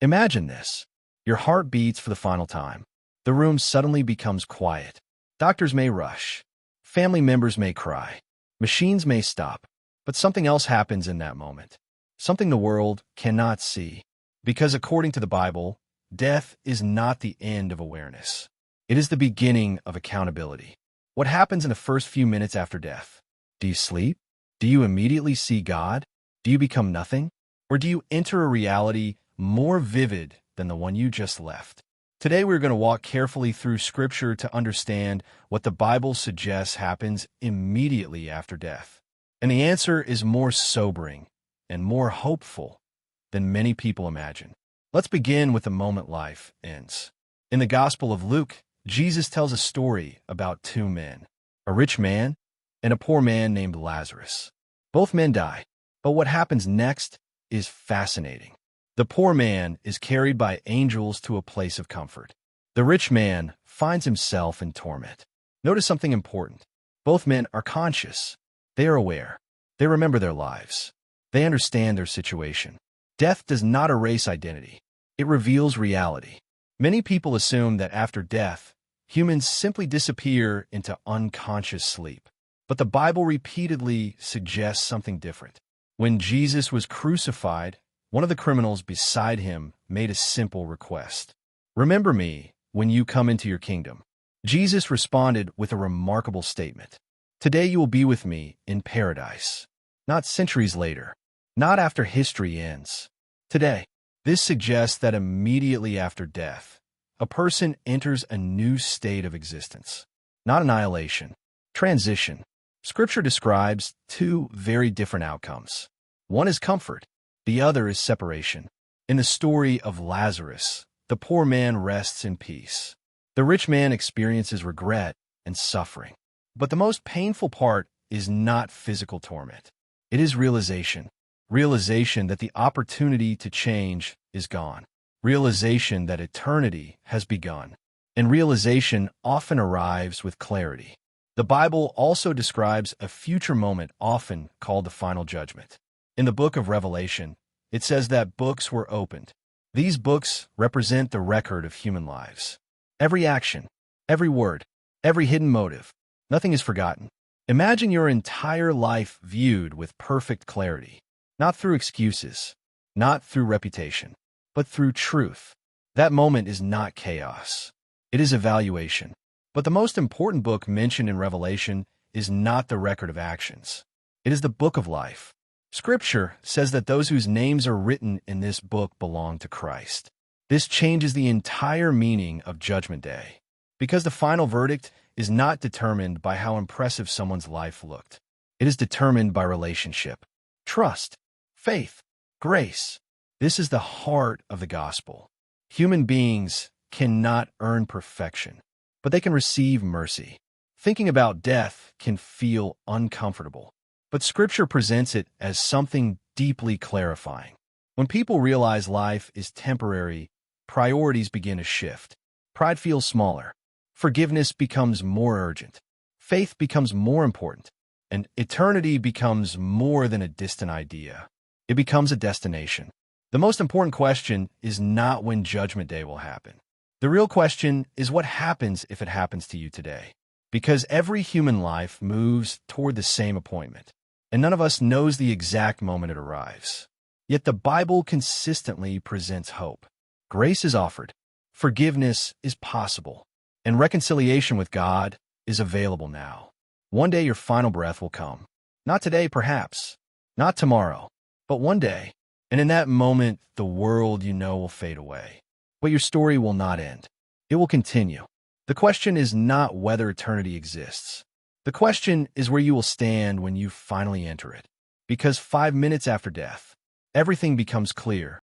Imagine this. Your heart beats for the final time. The room suddenly becomes quiet. Doctors may rush. Family members may cry. Machines may stop. But something else happens in that moment. Something the world cannot see. Because according to the Bible, death is not the end of awareness. It is the beginning of accountability. What happens in the first few minutes after death? Do you sleep? Do you immediately see God? Do you become nothing? Or do you enter a reality more vivid than the one you just left? Today we're going to walk carefully through Scripture to understand what the Bible suggests happens immediately after death. And the answer is more sobering and more hopeful than many people imagine. Let's begin with the moment life ends. In the Gospel of Luke, Jesus tells a story about two men, a rich man and a poor man named Lazarus. Both men die, but what happens next is fascinating. The poor man is carried by angels to a place of comfort. The rich man finds himself in torment. Notice something important. Both men are conscious. They are aware. They remember their lives. They understand their situation. Death does not erase identity. It reveals reality. Many people assume that after death, humans simply disappear into unconscious sleep. But the Bible repeatedly suggests something different. When Jesus was crucified, one of the criminals beside him made a simple request. "Remember me when you come into your kingdom." Jesus responded with a remarkable statement. "Today you will be with me in paradise." Not centuries later, not after history ends. Today, this suggests that immediately after death, a person enters a new state of existence. Not annihilation, transition. Scripture describes two very different outcomes. One is comfort. The other is separation. In the story of Lazarus, the poor man rests in peace. The rich man experiences regret and suffering. But the most painful part is not physical torment. It is realization. Realization that the opportunity to change is gone. Realization that eternity has begun. And realization often arrives with clarity. The Bible also describes a future moment often called the final judgment. In the book of Revelation, it says that books were opened. These books represent the record of human lives. Every action, every word, every hidden motive, nothing is forgotten. Imagine your entire life viewed with perfect clarity, not through excuses, not through reputation, but through truth. That moment is not chaos. It is evaluation. But the most important book mentioned in Revelation is not the record of actions. It is the book of life. Scripture says that those whose names are written in this book belong to Christ. This changes the entire meaning of Judgment Day, because the final verdict is not determined by how impressive someone's life looked. It is determined by relationship, trust, faith, grace. This is the heart of the gospel. Human beings cannot earn perfection, but they can receive mercy. Thinking about death can feel uncomfortable, but Scripture presents it as something deeply clarifying. When people realize life is temporary, priorities begin to shift. Pride feels smaller. Forgiveness becomes more urgent. Faith becomes more important. And eternity becomes more than a distant idea. It becomes a destination. The most important question is not when Judgment Day will happen. The real question is what happens if it happens to you today. Because every human life moves toward the same appointment, and none of us knows the exact moment it arrives. Yet the Bible consistently presents hope. Grace is offered, forgiveness is possible, and reconciliation with God is available now. One day your final breath will come. Not today, perhaps. Not tomorrow. But one day. And in that moment, the world you know will fade away. But your story will not end. It will continue. The question is not whether eternity exists. The question is where you will stand when you finally enter it. Because 5 minutes after death, everything becomes clear.